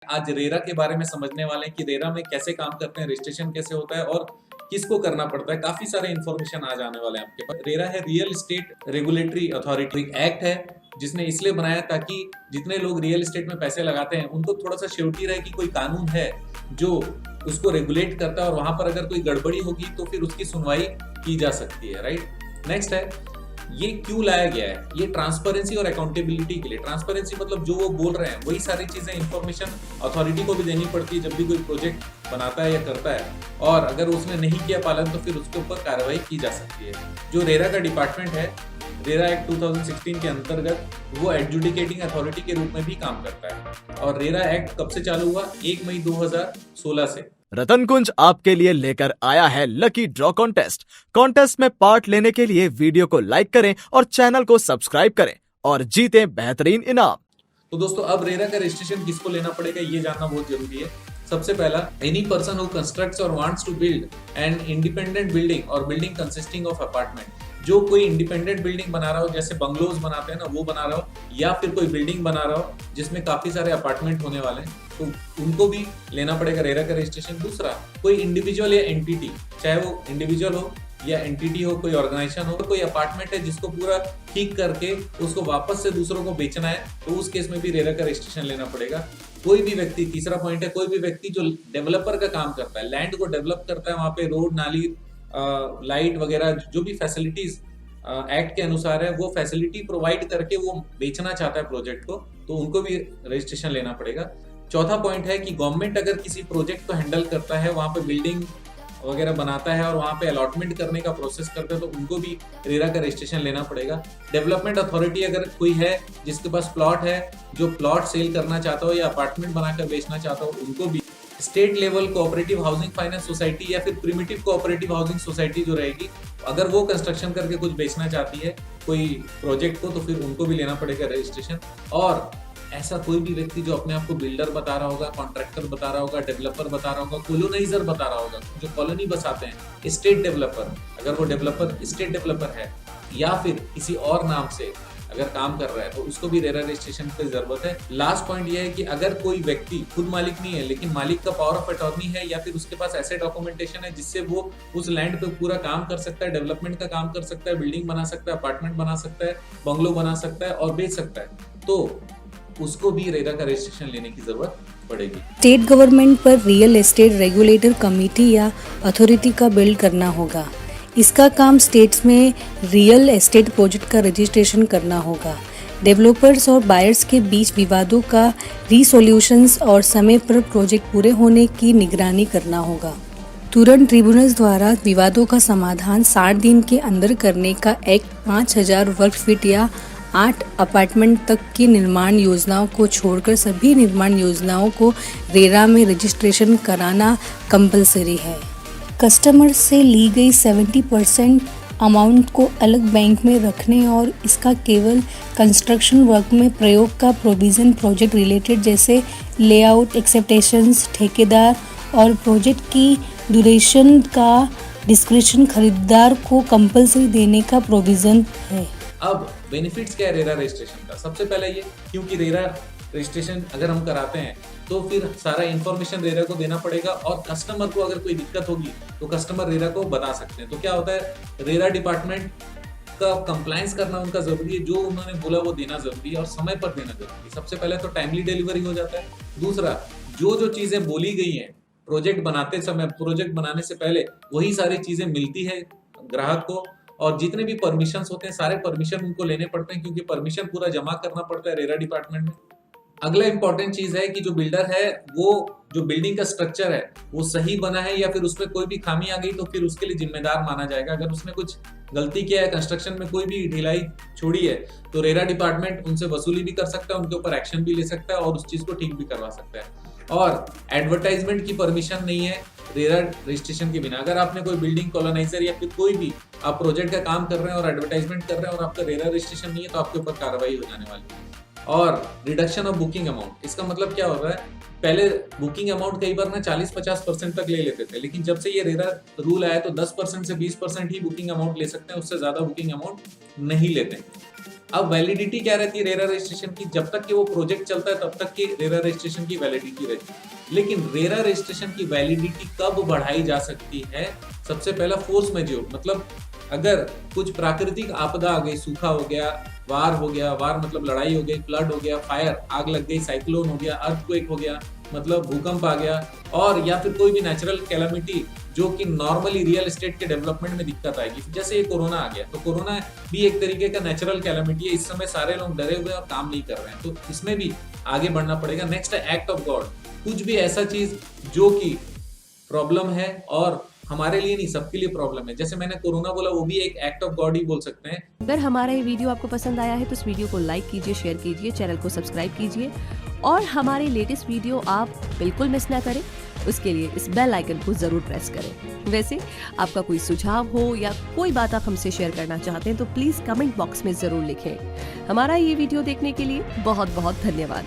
आज रेरा के बारे में समझने वाले हैं कि रेरा में कैसे काम करते हैं, रजिस्ट्रेशन कैसे होता है और किसको करना पड़ता है। काफी सारे इन्फॉर्मेशन आज आने वाले हैं आपके पास। रेरा है रियल एस्टेट रेगुलेटरी अथॉरिटी, एक एक्ट है जिसने इसलिए बनाया ताकि जितने लोग रियल एस्टेट में पैसे लगाते हैं उनको थोड़ा सा श्योरिटी रहे कि कोई कानून है जो उसको रेगुलेट करता है और वहां पर अगर कोई गड़बड़ी होगी तो फिर उसकी सुनवाई की जा सकती है। राइट, नेक्स्ट है ये क्यों लाया गया है। ये ट्रांसपेरेंसी और अकाउंटेबिलिटी के लिए। ट्रांसपेरेंसी मतलब जो वो बोल रहे हैं वही सारी चीजें इंफॉर्मेशन अथॉरिटी को भी देनी पड़ती है जब भी कोई प्रोजेक्ट बनाता है या करता है, और अगर उसने नहीं किया पालन तो फिर उसके ऊपर कार्रवाई की जा सकती है। जो रेरा का डिपार्टमेंट है, रेरा एक्ट 2016 के अंतर्गत वो एडजुडिकेटिंग अथॉरिटी के रूप में भी काम करता है। और रेरा एक्ट कब से चालू हुआ? 1 मई 2016 से। रतन कुंज आपके लिए लेकर आया है लकी ड्रॉ कॉन्टेस्ट। कॉन्टेस्ट में पार्ट लेने के लिए वीडियो को लाइक करें और चैनल को सब्सक्राइब करें और जीतें बेहतरीन इनाम। तो दोस्तों, अब रेरा का रजिस्ट्रेशन किसको लेना पड़ेगा ये जानना बहुत जरूरी है। सबसे पहला, एनी पर्सन हु कंस्ट्रक्ट्स और wants to build an independent building और बिल्डिंग कंसिस्टिंग ऑफ अपार्टमेंट। जो कोई इंडिपेंडेंट बिल्डिंग बना रहा हो, जैसे बंगलोज बनाते हैं ना, वो बना रहा हो, या फिर कोई बिल्डिंग बना रहा हो जिसमें काफी सारे अपार्टमेंट होने वाले हैं, तो उनको भी लेना पड़ेगा रेरा का रजिस्ट्रेशन। दूसरा, कोई इंडिविजुअल या एंटिटी, चाहे वो इंडिविजुअल हो या एंटिटी हो, कोई ऑर्गेनाइजेशन हो, कोई अपार्टमेंट है जिसको पूरा ठीक करके उसको वापस से दूसरों को बेचना है, तो उस केस में भी रेरा का रजिस्ट्रेशन लेना पड़ेगा। कोई भी व्यक्ति, तीसरा पॉइंट है, कोई भी व्यक्ति जो डेवलपर का काम करता है, लैंड को डेवलप करता है, वहां पे रोड, नाली, लाइट वगैरह जो भी फैसिलिटीज एक्ट के अनुसार है, वो फैसिलिटी प्रोवाइड करके वो बेचना चाहता है प्रोजेक्ट को, तो उनको भी रजिस्ट्रेशन लेना पड़ेगा। चौथा पॉइंट है कि गवर्नमेंट अगर किसी प्रोजेक्ट को हैंडल करता है, वहां पे बिल्डिंग वगैरह बनाता है और वहां पे अलॉटमेंट करने का प्रोसेस करता है, तो उनको भी रेरा का रजिस्ट्रेशन लेना पड़ेगा। डेवलपमेंट अथॉरिटी अगर कोई है जिसके पास प्लॉट है, जो प्लॉट सेल करना चाहता हो या अपार्टमेंट बनाकर बेचना चाहता हो, उनको भी। State level cooperative housing finance society या फिर प्रिमिटिव कोऑपरेटिव हाउसिंग सोसाइटी जो रहेगी, अगर वो कंस्ट्रक्शन करके कुछ बेचना चाहती है कोई प्रोजेक्ट को, तो फिर उनको भी लेना पड़ेगा रजिस्ट्रेशन। और ऐसा कोई भी व्यक्ति जो अपने आप को बिल्डर बता रहा होगा, कॉन्ट्रैक्टर बता रहा होगा, डेवलपर बता रहा होगा, कॉलोनाइजर बता रहा होगा, जो कॉलोनी बसाते हैं, स्टेट डेवलपर, अगर वो डेवलपर स्टेट डेवलपर है या फिर किसी और नाम से अगर काम कर रहा है, तो उसको भी रेरा रजिस्ट्रेशन की जरूरत है। लास्ट पॉइंट ये है कि अगर कोई व्यक्ति खुद मालिक नहीं है लेकिन मालिक का पावर ऑफ अटॉर्नी है या फिर उसके पास ऐसे डॉक्यूमेंटेशन है जिससे वो उस लैंड पे पूरा काम कर सकता है, डेवलपमेंट का काम कर सकता है, बिल्डिंग बना सकता है, अपार्टमेंट बना सकता है, बंगलो बना सकता है और बेच सकता है, तो उसको भी रेरा का रजिस्ट्रेशन लेने की जरूरत पड़ेगी। स्टेट गवर्नमेंट पर रियल एस्टेट रेगुलेटर कमेटी या अथॉरिटी का बिल्ड करना होगा। इसका काम स्टेट्स में रियल एस्टेट प्रोजेक्ट का रजिस्ट्रेशन करना होगा। डेवलपर्स और बायर्स के बीच विवादों का रिसोल्यूशंस और समय पर प्रोजेक्ट पूरे होने की निगरानी करना होगा। तुरंत ट्रिब्यूनल्स द्वारा विवादों का समाधान 60 दिन के अंदर करने का एक्ट 5000 वर्ग फीट या 8 अपार्टमेंट तक की निर्माण योजनाओं को छोड़कर सभी निर्माण योजनाओं को रेरा में रजिस्ट्रेशन कराना कंपलसरी है। कस्टमर से ली गई 70% अमाउंट को अलग बैंक में रखने और इसका केवल कंस्ट्रक्शन वर्क में प्रयोग का प्रोविज़न प्रोजेक्ट रिलेटेड जैसे लेआउट, एक्सेप्टेशंस, ठेकेदार और प्रोजेक्ट की ड्यूरेशन का डिस्क्रिप्शन खरीदार को कंपलसरी देने का प्रोविज़न है। अब बेनिफिट्स क्या है रेरा रजिस्ट्रेशन का? सबसे पहले ये, क्योंकि रेरा रजिस्ट्रेशन अगर हम कराते हैं तो फिर सारा इन्फॉर्मेशन रेरा को देना पड़ेगा और कस्टमर को अगर कोई दिक्कत होगी तो कस्टमर रेरा को बता सकते हैं। तो क्या होता है, रेरा डिपार्टमेंट का कंप्लायंस करना उनका जरूरी है, जो उन्होंने बोला वो देना जरूरी है और समय पर देना जरूरी है। सबसे पहले तो टाइमली डिलीवरी हो जाता है। दूसरा, जो चीजें बोली गई हैं प्रोजेक्ट बनाते समय, प्रोजेक्ट बनाने से पहले, वही सारी चीजें मिलती है ग्राहक को। और जितने भी परमिशन होते हैं सारे परमिशन उनको लेने पड़ते हैं, क्योंकि परमिशन पूरा जमा करना पड़ता है रेरा डिपार्टमेंट में। अगला इंपॉर्टेंट चीज है कि जो बिल्डर है वो जो बिल्डिंग का स्ट्रक्चर है वो सही बना है या फिर उसमें कोई भी खामी आ गई तो फिर उसके लिए जिम्मेदार माना जाएगा। अगर उसने कुछ गलती किया है, कंस्ट्रक्शन में कोई भी ढिलाई छोड़ी है, तो रेरा डिपार्टमेंट उनसे वसूली भी कर सकता है, उनके ऊपर एक्शन भी ले सकता है और उस चीज को ठीक भी करवा सकता है। और एडवर्टाइजमेंट की परमिशन नहीं है रेरा रजिस्ट्रेशन के बिना। अगर आपने कोई बिल्डिंग, कॉलोनाइजर या फिर कोई भी आप प्रोजेक्ट का काम कर रहे हैं और एडवर्टाइजमेंट कर रहे हैं और आपका रेरा रजिस्ट्रेशन नहीं है, तो आपके ऊपर कार्रवाई हो जाने वाली है। और रिडक्शन ऑफ बुकिंग अमाउंट, इसका मतलब क्या हो रहा है, पहले बुकिंग अमाउंट कई बार ना 40-50% तक ले लेते थे, लेकिन जब से ये रेरा रूल आया तो 10% से 20% ही बुकिंग अमाउंट ले सकते हैं, उससे ज्यादा बुकिंग अमाउंट नहीं लेते। अब वैलिडिटी क्या रहती है रेरा रजिस्ट्रेशन की, जब तक कि वो प्रोजेक्ट चलता है तब तक की रेरा रजिस्ट्रेशन की वैलिडिटी रहती है। लेकिन रेरा रजिस्ट्रेशन की वैलिडिटी कब बढ़ाई जा सकती है? सबसे पहला फोर्स मेज्योर, मतलब अगर कुछ प्राकृतिक आपदा आ गई, सूखा हो गया, वार हो गया, वार मतलब लड़ाई हो गई, फ्लड हो गया, फायर आग लग गई, साइक्लोन हो गया, अर्थक्वेक हो गया मतलब भूकंप आ गया, और या फिर कोई भी नेचुरल कैलामिटी जो कि नॉर्मली रियल एस्टेट के डेवलपमेंट में दिक्कत आएगी। जैसे ये कोरोना आ गया, तो कोरोना भी एक तरीके का नेचुरल कैलामिटी है। इस समय सारे लोग डरे हुए और काम नहीं कर रहे हैं, तो इसमें भी आगे बढ़ना पड़ेगा। नेक्स्ट है एक्ट ऑफ गॉड, कुछ भी ऐसा चीज जो कि प्रॉब्लम है और हमारे लिए नहीं सबके लिए प्रॉब्लम है, जैसे मैंने कोरोना बोला वो भी एक एक्ट ऑफ गॉड ही बोल सकते हैं। अगर हमारा ये वीडियो आपको पसंद आया है तो इस वीडियो को लाइक कीजिए, शेयर कीजिए, चैनल को सब्सक्राइब कीजिए और हमारे लेटेस्ट वीडियो आप बिल्कुल मिस ना करें, उसके लिए इस बेल आइकन को जरूर प्रेस करें। वैसे आपका कोई सुझाव हो या कोई बात आप हमसे शेयर करना चाहते हैं तो प्लीज कमेंट बॉक्स में जरूर लिखें। हमारा ये वीडियो देखने के लिए बहुत बहुत धन्यवाद।